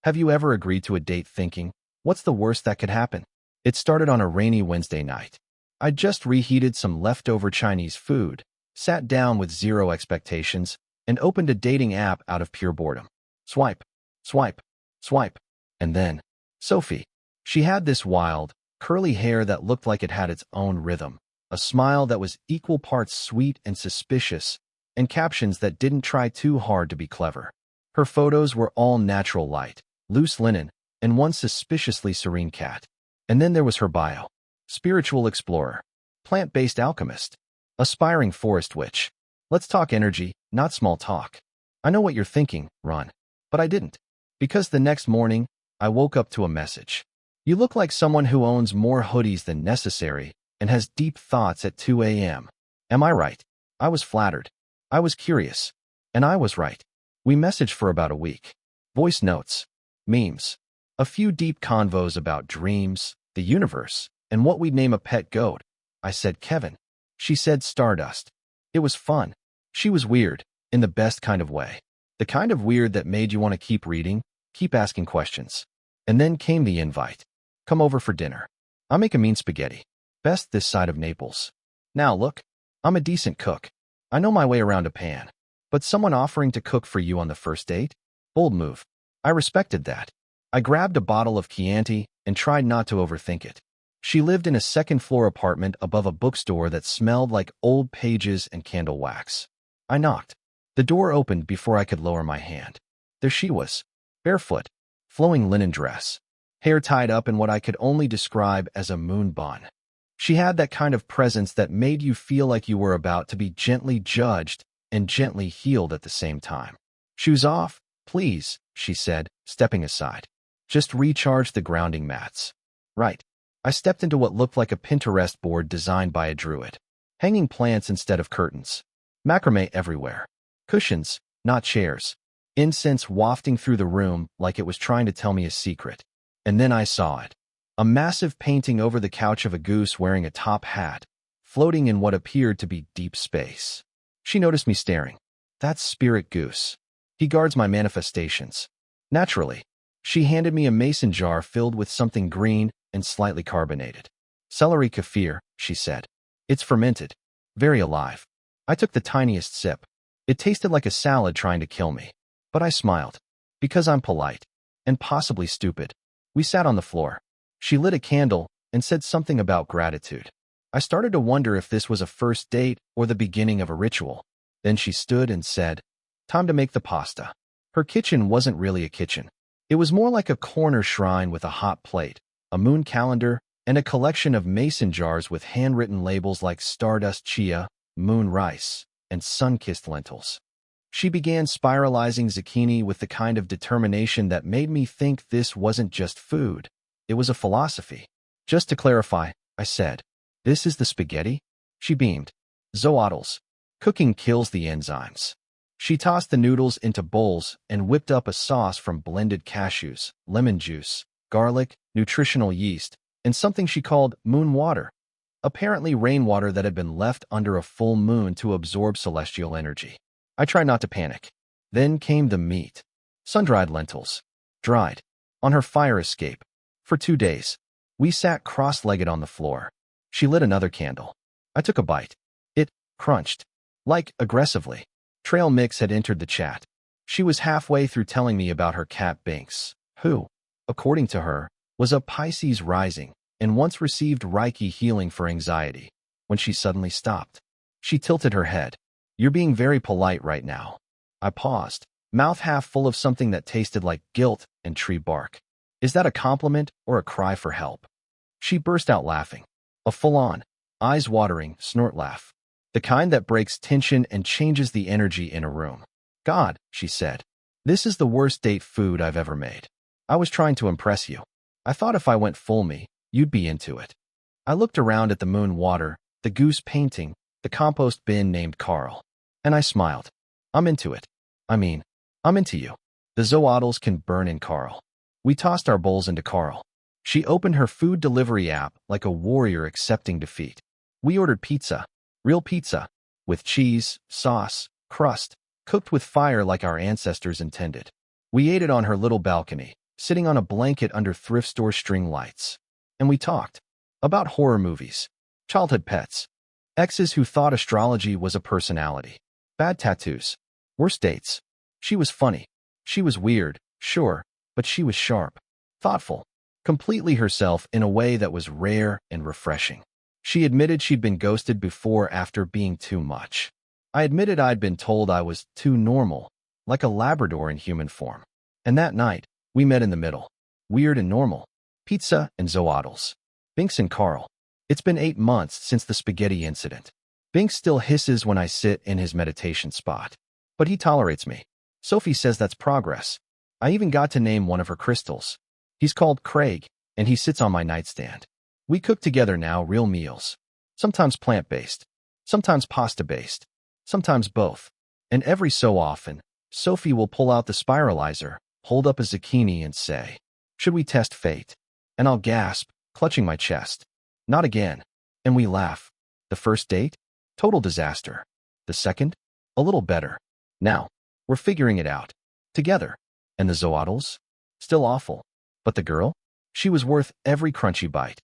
Have you ever agreed to a date thinking, what's the worst that could happen? It started on a rainy Wednesday night. I'd just reheated some leftover Chinese food, sat down with zero expectations, and opened a dating app out of pure boredom. Swipe, swipe, swipe. And then, Sophie. She had this wild, curly hair that looked like it had its own rhythm, a smile that was equal parts sweet and suspicious, and captions that didn't try too hard to be clever. Her photos were all natural light, loose linen, and one suspiciously serene cat. And then there was her bio. Spiritual explorer, plant-based alchemist, aspiring forest witch. Let's talk energy, not small talk. I know what you're thinking, Ron. But I didn't. Because the next morning, I woke up to a message. You look like someone who owns more hoodies than necessary and has deep thoughts at 2 a.m. Am I right? I was flattered. I was curious. And I was right. We messaged for about a week. Voice notes, memes, a few deep convos about dreams, the universe, and what we'd name a pet goat. I said Kevin. She said Stardust. It was fun. She was weird, in the best kind of way. The kind of weird that made you want to keep reading, keep asking questions. And then came the invite. Come over for dinner. I'll make a mean spaghetti. Best this side of Naples. Now look, I'm a decent cook. I know my way around a pan. But someone offering to cook for you on the first date? Bold move. I respected that. I grabbed a bottle of Chianti and tried not to overthink it. She lived in a second-floor apartment above a bookstore that smelled like old pages and candle wax. I knocked. The door opened before I could lower my hand. There she was, barefoot, flowing linen dress, hair tied up in what I could only describe as a moon bun. She had that kind of presence that made you feel like you were about to be gently judged and gently healed at the same time. Shoes off, please, she said, stepping aside. Just recharge the grounding mats. Right. I stepped into what looked like a Pinterest board designed by a druid. Hanging plants instead of curtains. Macrame everywhere. Cushions, not chairs. Incense wafting through the room like it was trying to tell me a secret. And then I saw it. A massive painting over the couch of a goose wearing a top hat, floating in what appeared to be deep space. She noticed me staring. That's Spirit Goose. He guards my manifestations. Naturally. She handed me a mason jar filled with something green and slightly carbonated. Celery kefir, she said. It's fermented. Very alive. I took the tiniest sip. It tasted like a salad trying to kill me. But I smiled. Because I'm polite. And possibly stupid. We sat on the floor. She lit a candle and said something about gratitude. I started to wonder if this was a first date or the beginning of a ritual. Then she stood and said, time to make the pasta. Her kitchen wasn't really a kitchen. It was more like a corner shrine with a hot plate, a moon calendar, and a collection of mason jars with handwritten labels like Stardust Chia, Moon Rice, and Sun-Kissed Lentils. She began spiralizing zucchini with the kind of determination that made me think this wasn't just food. It was a philosophy. Just to clarify, I said, this is the spaghetti? She beamed. Zoodles. Cooking kills the enzymes. She tossed the noodles into bowls and whipped up a sauce from blended cashews, lemon juice, garlic, nutritional yeast, and something she called moon water. Apparently rainwater that had been left under a full moon to absorb celestial energy. I tried not to panic. Then came the meat. Sun-dried lentils. Dried. On her fire escape. For 2 days. We sat cross-legged on the floor. She lit another candle. I took a bite. It crunched. Like, aggressively. Trail Mix had entered the chat. She was halfway through telling me about her cat Binks, who, according to her, was a Pisces rising and once received Reiki healing for anxiety, when she suddenly stopped. She tilted her head. You're being very polite right now. I paused, mouth half full of something that tasted like guilt and tree bark. Is that a compliment or a cry for help? She burst out laughing. A full-on, eyes-watering snort laugh. The kind that breaks tension and changes the energy in a room. God, she said. This is the worst date food I've ever made. I was trying to impress you. I thought if I went full me, you'd be into it. I looked around at the moon water, the goose painting, the compost bin named Carl. And I smiled. I'm into it. I'm into you. The zoodles can burn in Carl. We tossed our bowls into Carl. She opened her food delivery app like a warrior accepting defeat. We ordered pizza. Real pizza. With cheese, sauce, crust, cooked with fire like our ancestors intended. We ate it on her little balcony, sitting on a blanket under thrift store string lights. And we talked about horror movies, childhood pets, exes who thought astrology was a personality, bad tattoos, worst dates. She was funny. She was weird, sure, but she was sharp, thoughtful, completely herself in a way that was rare and refreshing. She admitted she'd been ghosted before after being too much. I admitted I'd been told I was too normal, like a Labrador in human form. And that night, we met in the middle. Weird and normal. Pizza and zoodles. Binks and Carl. It's been 8 months since the spaghetti incident. Binks still hisses when I sit in his meditation spot. But he tolerates me. Sophie says that's progress. I even got to name one of her crystals. He's called Craig, and he sits on my nightstand. We cook together now, real meals. Sometimes plant-based. Sometimes pasta-based. Sometimes both. And every so often, Sophie will pull out the spiralizer, hold up a zucchini and say, "Should we test fate?" And I'll gasp, clutching my chest. Not again. And we laugh. The first date? Total disaster. The second? A little better. Now, we're figuring it out. Together. And the zoodles? Still awful. But the girl? She was worth every crunchy bite.